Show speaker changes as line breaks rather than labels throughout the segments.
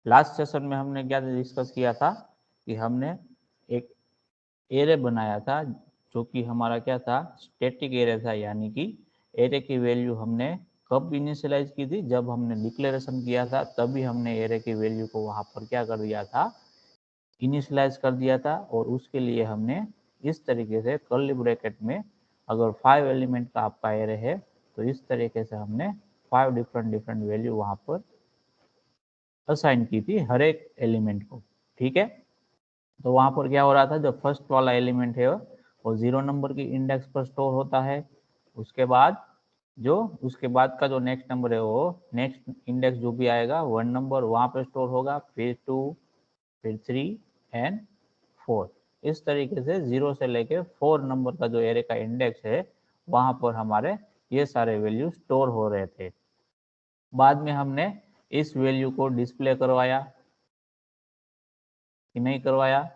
Last session में हमने क्या डिस्कस किया था कि हमने एक एरे बनाया था जो कि हमारा क्या था, स्टैटिक एरे था, यानी कि एरे की वैल्यू हमने कब इनिशियलाइज की थी, जब हमने डिक्लेरेशन किया था तभी हमने एरे की वैल्यू को वहां पर क्या कर दिया था, इनिशियलाइज कर दिया था। और उसके लिए हमने इस तरीके से कर्ली ब्रैकेट में अगर 5 एलिमेंट का आपका एरे है तो इस तरीके से हमने 5 डिफरेंट वैल्यू वहां पर असाइन की थी हर एक एलिमेंट को। ठीक है, तो वहां पर क्या हो रहा था, जो फर्स्ट वाला एलिमेंट है वो 0 नंबर की इंडेक्स पर स्टोर होता है। उसके बाद उसके बाद का जो नेक्स्ट नंबर है वो नेक्स्ट इंडेक्स जो भी आएगा 1 नंबर वहां पर स्टोर होगा, फिर 2, फिर 3 एंड 4। इस तरीके से 0 से लेके 4 नंबर का जो एरे का इंडेक्स है वहां पर हमारे ये सारे वैल्यू स्टोर हो रहे थे। बाद में हमने इस वैल्यू को डिस्प्ले करवाया कि नहीं करवाया,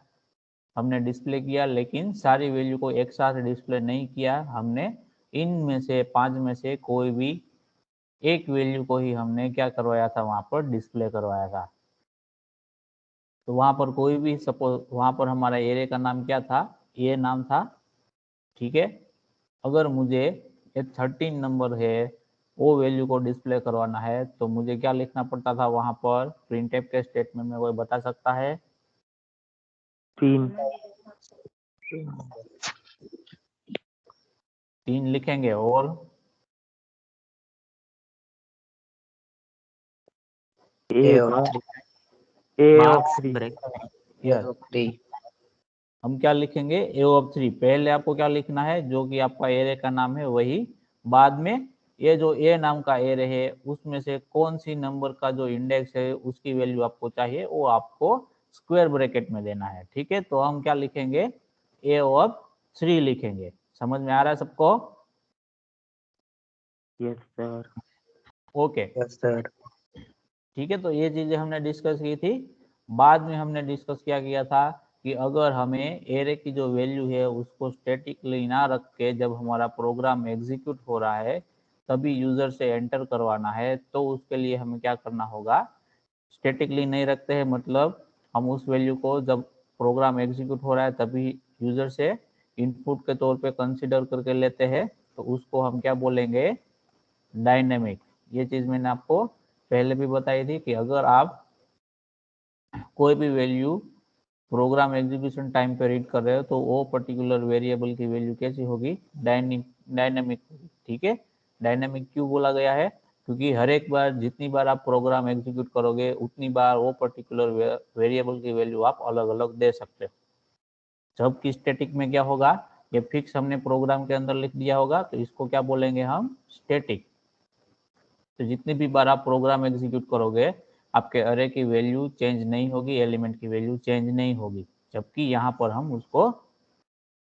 हमने डिस्प्ले किया, लेकिन सारी वैल्यू को एक साथ डिस्प्ले नहीं किया। हमने इनमें से 5 में से कोई भी एक वैल्यू को ही हमने क्या करवाया था, वहां पर डिस्प्ले करवाया था। तो वहां पर कोई भी सपोज वहां पर हमारा एरे का नाम क्या था, ए नाम था। ठीक है, अगर मुझे ये 13 नंबर है वो वैल्यू को डिस्प्ले करवाना है तो मुझे क्या लिखना पड़ता था वहां पर, प्रिंटफ के स्टेटमेंट में कोई बता सकता है? 3 लिखेंगे और
ए ऑफ 3।
यस, हम क्या लिखेंगे, ए ऑफ 3। पहले आपको क्या लिखना है, जो कि आपका एरे का नाम है वही, बाद में ये जो ए नाम का एरे है उसमें से कौन सी नंबर का जो इंडेक्स है उसकी वैल्यू आपको चाहिए वो आपको स्क्वायर ब्रैकेट में देना है। ठीक है, तो हम क्या लिखेंगे, ए ऑफ 3 लिखेंगे। समझ में आ रहा है सबको?
Yes sir.
Okay,
yes sir.
ठीक है, तो ये चीजें हमने डिस्कस की थी। बाद में हमने डिस्कस क्या किया था कि अगर हमें एरे की जो वैल्यू है उसको स्टैटिकली ना रख के जब हमारा प्रोग्राम एग्जीक्यूट हो रहा है तभी यूजर से एंटर करवाना है, तो उसके लिए हमें क्या करना होगा, स्टैटिकली नहीं रखते हैं, मतलब हम उस वैल्यू को जब प्रोग्राम एग्जीक्यूट हो रहा है तभी यूजर से इनपुट के तौर पे कंसीडर करके लेते हैं, तो उसको हम क्या बोलेंगे, डायनेमिक। ये चीज मैंने आपको पहले भी बताई थी कि अगर आप कोई भी वैल्यू प्रोग्राम एग्जीक्यूशन टाइम पे रीड कर रहे हो तो वो पर्टिकुलर वेरिएबल की वैल्यू कैसी होगी, डायनेमिक होगी। ठीक है, डायनेमिक क्यों बोला गया है, क्योंकि हर एक बार जितनी बार आप प्रोग्राम एग्जीक्यूट करोगे उतनी बार वो पर्टिकुलर वेरिएबल की वैल्यू आप अलग अलग दे सकते हो। जबकि स्टैटिक में क्या होगा, ये फिक्स हमने प्रोग्राम के अंदर लिख दिया होगा, तो इसको क्या बोलेंगे हम, स्टैटिक। तो जितनी भी बार आप प्रोग्राम एग्जीक्यूट करोगे आपके अरे की वैल्यू चेंज नहीं होगी, एलिमेंट की वैल्यू चेंज नहीं होगी। जबकि यहाँ पर हम उसको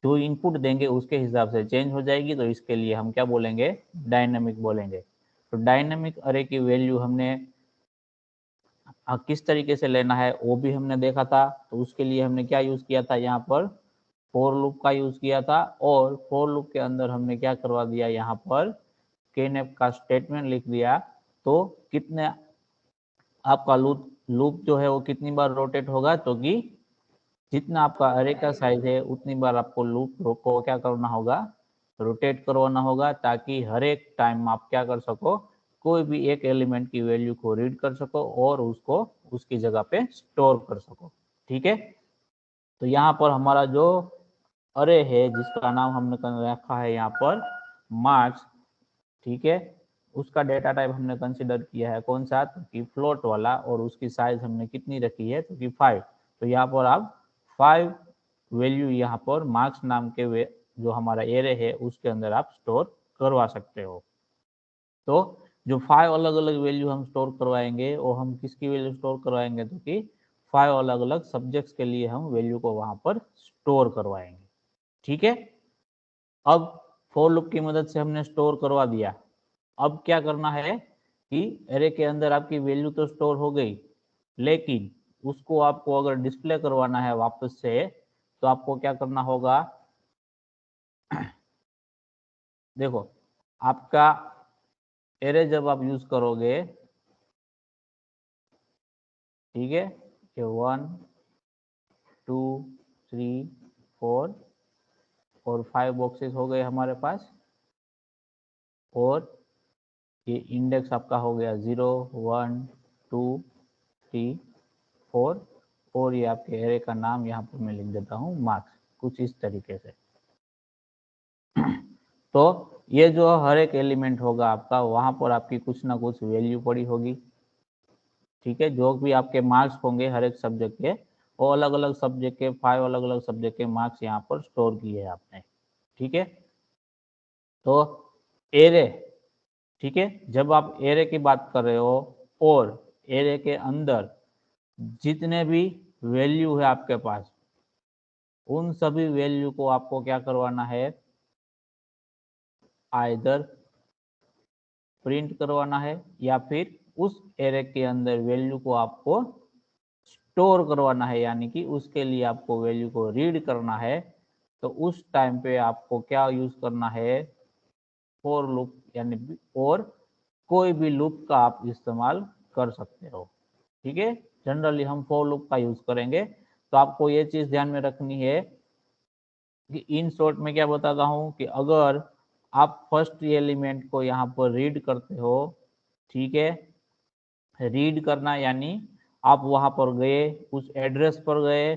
जो इनपुट देंगे उसके हिसाब से चेंज हो जाएगी, तो इसके लिए हम क्या बोलेंगे, डायनेमिक बोलेंगे। तो डायनेमिक अरे की वैल्यू हमने किस तरीके से लेना है वो भी हमने देखा था। तो उसके लिए हमने क्या यूज किया था, यहाँ पर फॉर लूप का यूज किया था, और फॉर लूप के अंदर हमने क्या करवा दिया, यहाँ पर केनेप का स्टेटमेंट लिख दिया। तो कितने आपका लूप जो है वो कितनी बार रोटेट होगा, तो कि जितना आपका अरे का साइज है उतनी बार आपको लूप को क्या करना होगा, रोटेट करवाना होगा, ताकि हर एक टाइम आप क्या कर सको, कोई भी एक एलिमेंट की वैल्यू को रीड कर सको और उसको उसकी जगह पे स्टोर कर सको। ठीक है, तो यहाँ पर हमारा जो अरे है जिसका नाम हमने रखा है यहाँ पर मार्क्स, ठीक है, उसका डेटा टाइप हमने कंसिडर किया है कौन सा, तो कि फ्लोट वाला, और उसकी साइज हमने कितनी रखी है, तो कि 5। तो यहाँ पर आप 5 वैल्यू यहाँ पर मार्क्स नाम के जो हमारा एरे है उसके अंदर आप स्टोर करवा सकते हो। तो जो 5 अलग अलग वैल्यू हम स्टोर करवाएंगे वो हम किसकी वैल्यू स्टोर करवाएंगे, तो कि 5 अलग अलग सब्जेक्ट्स के लिए हम वैल्यू को वहां पर स्टोर करवाएंगे। ठीक है, अब फॉर लूप की मदद से हमने स्टोर करवा दिया। अब क्या करना है कि एरे के अंदर आपकी वैल्यू तो स्टोर हो गई, लेकिन उसको आपको अगर डिस्प्ले करवाना है वापस से तो आपको क्या करना होगा, देखो आपका एरे जब आप यूज करोगे ठीक है, ये 1 2 3 4 और 5 बॉक्सेस हो गए हमारे पास, और ये इंडेक्स आपका हो गया 0 1 2 3 4, और ये आपके एरे का नाम यहाँ पर मैं लिख देता हूँ मार्क्स, कुछ इस तरीके से। तो ये जो हर एक एलिमेंट होगा आपका, वहां पर आपकी कुछ ना कुछ वैल्यू पड़ी होगी। ठीक है, जो भी आपके मार्क्स होंगे हर एक सब्जेक्ट के, वो अलग अलग सब्जेक्ट के 5 अलग अलग सब्जेक्ट के मार्क्स यहाँ पर स्टोर किए हैं आपने। ठीक है, तो एरे, ठीक है, जब आप एरे की बात कर रहे हो और एरे के अंदर जितने भी वैल्यू है आपके पास, उन सभी वैल्यू को आपको क्या करवाना है, आइदर प्रिंट करवाना है या फिर उस एरे के अंदर वैल्यू को आपको स्टोर करवाना है, यानी कि उसके लिए आपको वैल्यू को रीड करना है। तो उस टाइम पे आपको क्या यूज करना है, फॉर लूप, यानी और कोई भी लूप का आप इस्तेमाल कर सकते हो। ठीक है, जनरली हम फॉर लूप का यूज करेंगे। तो आपको ये चीज ध्यान में रखनी है कि इन शॉर्ट में क्या बताता हूँ कि अगर आप फर्स्ट एलिमेंट को यहाँ पर रीड करते हो, ठीक है, रीड करना यानी आप वहां पर गए, उस एड्रेस पर गए,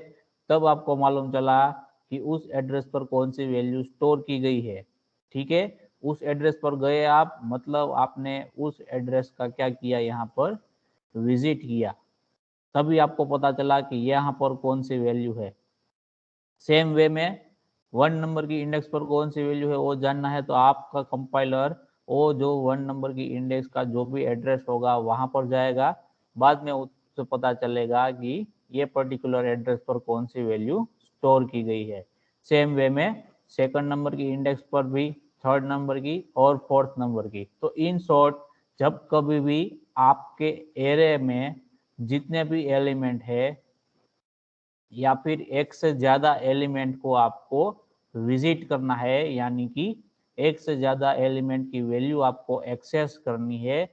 तब आपको मालूम चला कि उस एड्रेस पर कौन सी वैल्यू स्टोर की गई है। ठीक है, उस एड्रेस पर गए आप, मतलब आपने उस एड्रेस का क्या किया, यहाँ पर विजिट किया, तभी आपको पता चला कि यहाँ पर कौन सी वैल्यू है। सेम वे में 1 नंबर की इंडेक्स पर कौन सी वैल्यू है वो जानना है, तो आपका कंपाइलर वो जो 1 नंबर की इंडेक्स का जो भी एड्रेस होगा वहां पर जाएगा, बाद में उससे पता चलेगा कि ये पर्टिकुलर एड्रेस पर कौन सी वैल्यू स्टोर की गई है। सेम वे में 2nd नंबर की इंडेक्स पर भी, 3rd नंबर की और 4th नंबर की। तो इन शॉर्ट, जब कभी भी आपके एरे में जितने भी एलिमेंट है या फिर एक से ज्यादा एलिमेंट को आपको विजिट करना है, यानी कि एक से ज्यादा एलिमेंट की वैल्यू आपको एक्सेस करनी है,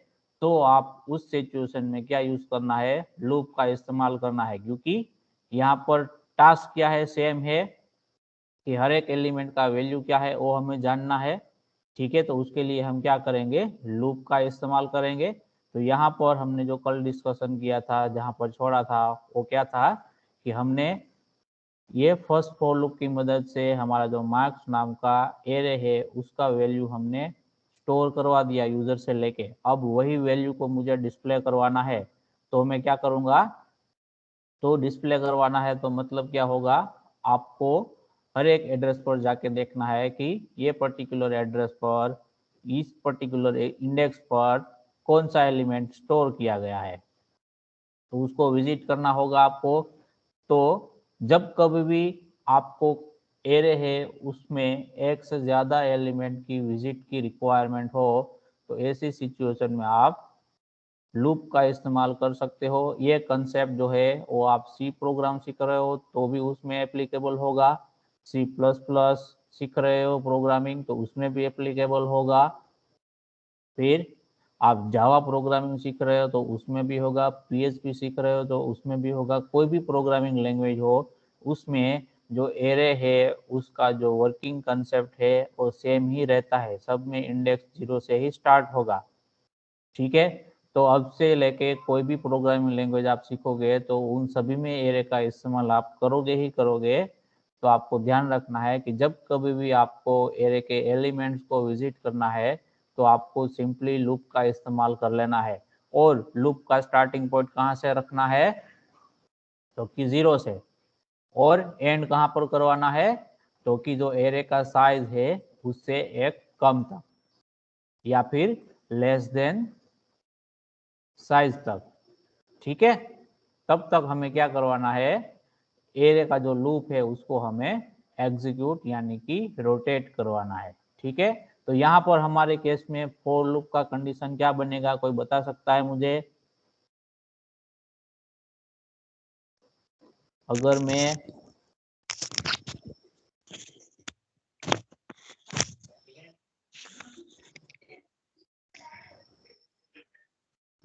तो आप उस सिचुएशन में क्या यूज करना है, लूप का इस्तेमाल करना है। क्योंकि यहाँ पर टास्क क्या है, सेम है कि हर एक एलिमेंट का वैल्यू क्या है वो हमें जानना है। ठीक है, तो उसके लिए हम क्या करेंगे, लूप का इस्तेमाल करेंगे। तो यहाँ पर हमने जो कल डिस्कशन किया था, जहाँ पर छोड़ा था, वो क्या था कि हमने ये फर्स्ट फॉर लूप की मदद से हमारा जो मार्क्स नाम का एरे है उसका वैल्यू हमने स्टोर करवा दिया यूजर से लेके। अब वही वैल्यू को मुझे डिस्प्ले करवाना है, तो मैं क्या करूंगा, तो डिस्प्ले करवाना है तो मतलब क्या होगा, आपको हर एक एड्रेस पर जाके देखना है कि ये पर्टिकुलर एड्रेस पर, इस पर्टिकुलर इंडेक्स पर कौन सा एलिमेंट स्टोर किया गया है, तो उसको विजिट करना होगा आपको। तो जब कभी भी आपको एरे है उसमें एक से ज़्यादा एलिमेंट की विजिट की रिक्वायरमेंट हो, तो ऐसी सिचुएशन में आप लूप का इस्तेमाल कर सकते हो। ये कंसेप्ट जो है वो आप सी प्रोग्राम सीख रहे हो तो भी उसमें एप्लीकेबल होगा, C++ सीख रहे हो प्रोग्रामिंग तो उसमें भी एप्लीकेबल होगा, फिर आप जावा प्रोग्रामिंग सीख रहे हो तो उसमें भी होगा, PHP सीख रहे हो तो उसमें भी होगा। कोई भी प्रोग्रामिंग लैंग्वेज हो, उसमें जो एरे है उसका जो वर्किंग कंसेप्ट है वो सेम ही रहता है, सब में इंडेक्स 0 से ही स्टार्ट होगा। ठीक है, तो अब से लेके कोई भी प्रोग्रामिंग लैंग्वेज आप सीखोगे तो उन सभी में एरे का इस्तेमाल आप करोगे ही करोगे। तो आपको ध्यान रखना है कि जब कभी भी आपको एरे के एलिमेंट्स को विजिट करना है, तो आपको सिंपली लूप का इस्तेमाल कर लेना है। और लूप का स्टार्टिंग पॉइंट कहाँ से रखना है, तो कि 0 से, और एंड कहाँ पर करवाना है, तो कि जो एरे का साइज है उससे एक कम तक या फिर लेस देन साइज तक। ठीक है, तब तक हमें क्या करवाना है, एरे का जो लूप है उसको हमें एग्जीक्यूट यानी कि रोटेट करवाना है। ठीक है, तो यहाँ पर हमारे केस में फॉर लूप का कंडीशन क्या बनेगा, कोई बता सकता है मुझे? अगर मैं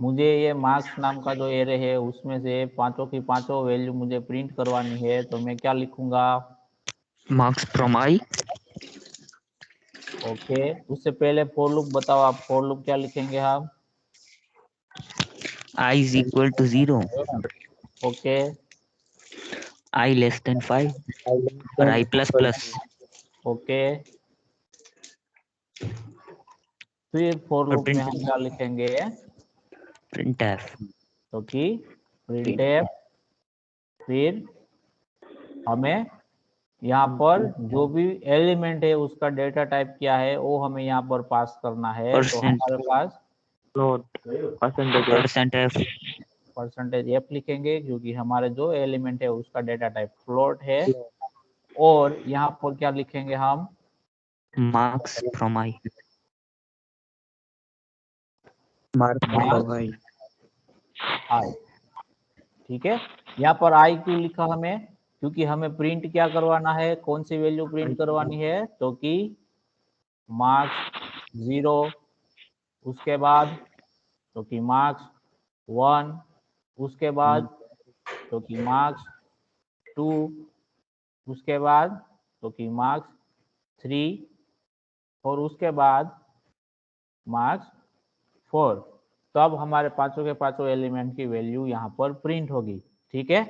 मुझे ये मार्क्स नाम का जो एरे है उसमें से पांचों की पांचों वैल्यू मुझे प्रिंट करवानी है, तो मैं क्या लिखूंगा?
Marks from I.
ओके, उससे पहले फॉर लूप बताओ आप, फॉर लूप क्या लिखेंगे आप?
I is equal to 0,
okay,
I less than 5 और आई प्लस प्लस।
ओके, फिर फॉर
और
लूप में हम क्या लिखेंगे?
Print F.
तो कि printf, फिर हमें यहाँ पर जो भी एलिमेंट है उसका डेटा टाइप क्या है वो हमें यहाँ पर पास करना है। तो हमारे पास
परसेंट एफ।
परसेंटेज एफ लिखेंगे क्योंकि हमारे जो एलिमेंट है उसका डेटा टाइप फ्लोट है। और यहाँ पर क्या लिखेंगे हम?
Marks from I.
आई। ठीक है, यहाँ पर आई क्यों लिखा हमें? क्योंकि हमें प्रिंट क्या करवाना है, कौन सी वैल्यू प्रिंट करवानी है? तो कि मार्क्स 0, उसके बाद तो कि मार्क्स 1, उसके बाद तो कि मार्क्स 2, उसके बाद तो कि मार्क्स 3 और उसके बाद मार्क्स 4। तो अब हमारे पांचों के पांचों एलिमेंट की वैल्यू यहाँ पर प्रिंट होगी। ठीक है,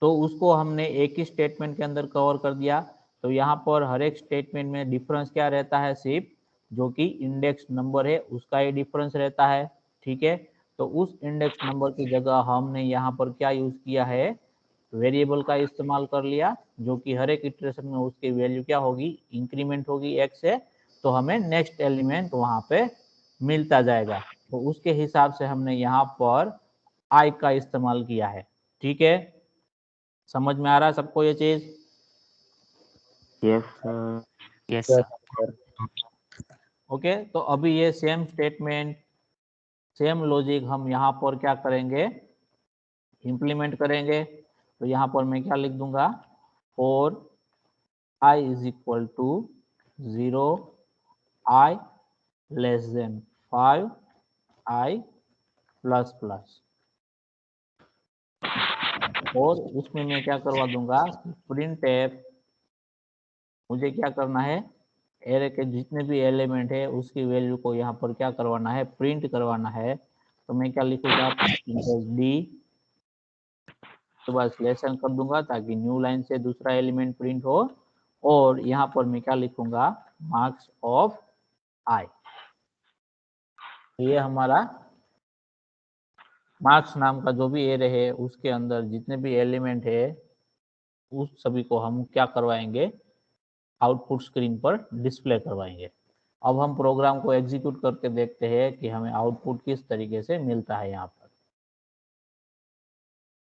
तो उसको हमने एक ही स्टेटमेंट के अंदर कवर कर दिया। तो यहाँ पर हर एक स्टेटमेंट में डिफरेंस क्या रहता है? सिर्फ जो कि इंडेक्स नंबर है उसका ही डिफरेंस रहता है। ठीक है, तो उस इंडेक्स नंबर की जगह हमने यहाँ पर क्या यूज किया है? वेरिएबल का इस्तेमाल कर लिया, जो कि हर एक इटरेशन में उसकी वैल्यू क्या होगी? इंक्रीमेंट होगी एक से, तो हमें नेक्स्ट एलिमेंट वहां पे मिलता जाएगा। तो उसके हिसाब से हमने यहाँ पर आई का इस्तेमाल किया है। ठीक है, समझ में आ रहा है सबको ये चीज?
Yes sir.
ओके, तो अभी ये सेम स्टेटमेंट, सेम लॉजिक हम यहाँ पर क्या करेंगे? इम्प्लीमेंट करेंगे। तो यहाँ पर मैं क्या लिख दूंगा? For i is equal to 0, i less than 5, i plus plus. और उसमें मैं क्या करवा दूंगा? प्रिंट एफ, मुझे क्या करना है? एरे के जितने भी एलिमेंट है उसकी वैल्यू को यहाँ पर क्या करवाना है? प्रिंट करवाना है। तो मैं क्या लिखूंगा? डी के बाद सिलेक्शन कर दूंगा ताकि न्यू लाइन से दूसरा एलिमेंट प्रिंट हो। और यहाँ पर मैं क्या लिखूंगा? मार्क्स ऑफ आई। ये हमारा मार्क्स नाम का जो भी एरे है उसके अंदर जितने भी एलिमेंट है उस सभी को हम क्या करवाएंगे? आउटपुट स्क्रीन पर डिस्प्ले करवाएंगे। अब हम प्रोग्राम को एग्जीक्यूट करके देखते हैं कि हमें आउटपुट किस तरीके से मिलता है। यहाँ पर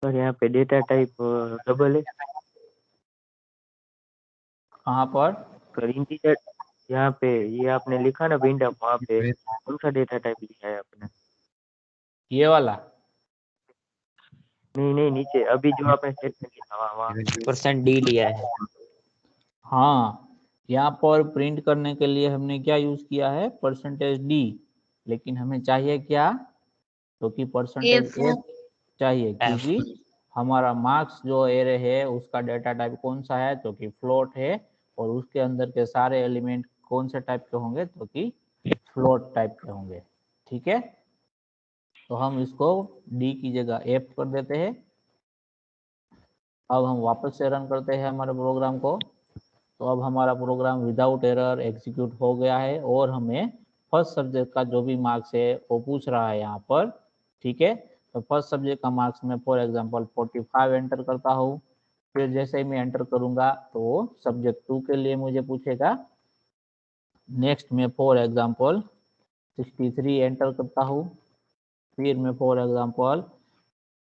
सर यहाँ पे डेटा टाइप डबल है।
कहाँ पर?
सर इंटीजर यहाँ पे ये आपने लिखा ना विंडो, वहाँ पे कौन सा डेटा टाइप लिखा है आपने?
ये वाला
नहीं नहीं, नीचे अभी जो आपने स्टेटमेंट लिखा वहाँ परसेंट डी लिया है।
हाँ, यहाँ पर प्रिंट करने के लिए हमने क्या यूज किया है? Percentage D. लेकिन हमें चाहिए क्या? तो कि परसेंटेज एफ चाहिए, क्योंकि हमारा मार्क्स जो एरे है उसका डेटा टाइप कौन सा है? तो कि फ्लोट है। और उसके अंदर के सारे एलिमेंट कौन से टाइप के होंगे? तो कि फ्लोट टाइप के होंगे। ठीक है, तो हम इसको डी की जगह एफ कर देते हैं। अब हम वापस से रन करते हैं हमारे प्रोग्राम को। तो अब हमारा प्रोग्राम विदाउट एरर एग्जीक्यूट हो गया है और हमें फर्स्ट सब्जेक्ट का जो भी मार्क्स है वो पूछ रहा है यहाँ पर। ठीक है, तो फर्स्ट सब्जेक्ट का मार्क्स मैं फॉर एग्जांपल 45 एंटर करता हूँ। फिर जैसे ही मैं एंटर करूंगा तो सब्जेक्ट 2 के लिए मुझे पूछेगा। नेक्स्ट में फॉर एग्जांपल 63 एंटर करता हूँ। फिर मैं फॉर एग्जांपल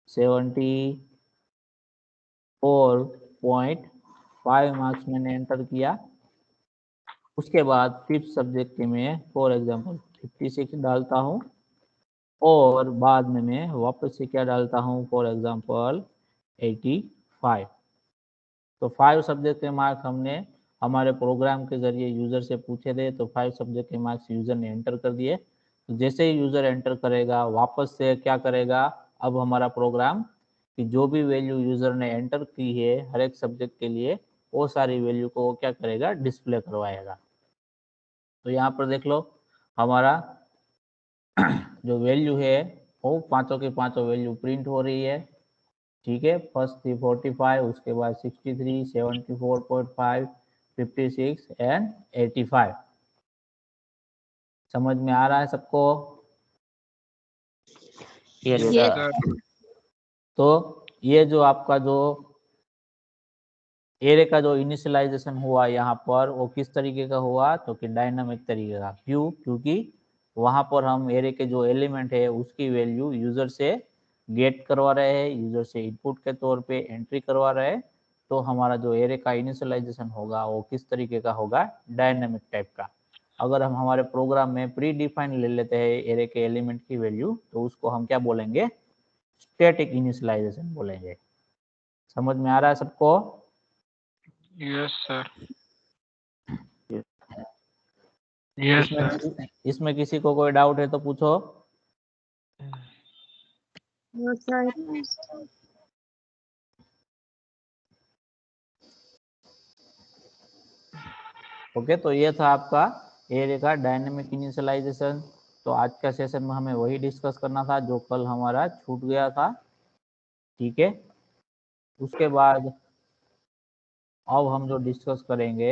74.5 मार्क्स मैंने एंटर किया। उसके बाद फिफ्थ सब्जेक्ट के में फॉर एग्जांपल 56 डालता हूँ। और बाद में मैं वापस से क्या डालता हूँ? For example 85। तो 5 सब्जेक्ट के मार्क्स हमने हमारे प्रोग्राम के जरिए यूजर से पूछे थे, तो 5 सब्जेक्ट के मार्क्स यूजर ने एंटर कर दिए। तो जैसे ही यूजर एंटर करेगा वापस से क्या करेगा, अब हमारा प्रोग्राम कि जो भी वैल्यू यूजर ने एंटर की है हर एक सब्जेक्ट के लिए वो सारी वैल्यू को वो क्या करेगा, डिस्प्ले करवाएगा। तो यहाँ पर देख लो हमारा जो वैल्यू है वो पांचों की पांचों वैल्यू प्रिंट हो रही है। ठीक है, फर्स्ट थी 45, उसके बाद 63, 74.5, 56 एंड 85। समझ में आ रहा है सबको?
Yes
Yes,
sir.
sir.
तो ये जो आपका जो एरे का जो इनिशियलाइजेशन हुआ यहाँ पर वो किस तरीके का हुआ, तो कि डायनामिक तरीके का। क्यों? क्योंकि वहां पर हम एरे के जो एलिमेंट है उसकी वैल्यू यूजर से गेट करवा रहे हैं, यूजर से इनपुट के तौर पे एंट्री करवा रहे हैं। तो हमारा जो एरे का इनिशियलाइजेशन होगा वो किस तरीके का होगा, डायनामिक टाइप का। अगर हम हमारे प्रोग्राम में प्री डिफाइन ले लेते हैं एरे के एलिमेंट की वैल्यू तो उसको हम क्या बोलेंगे, स्टैटिक इनिशियलाइजेशन बोलेंगे। समझ में आ रहा है सबको?
Yes, sir. Yes, sir.
इसमें किसी को कोई डाउट है तो पूछो।
No, sir.
ओके, तो ये था आपका एरे का डायनेमिक इनिशियलाइजेशन। तो आज का सेशन में हमें वही डिस्कस करना था जो कल हमारा छूट गया था। ठीक है, उसके बाद अब हम जो डिस्कस करेंगे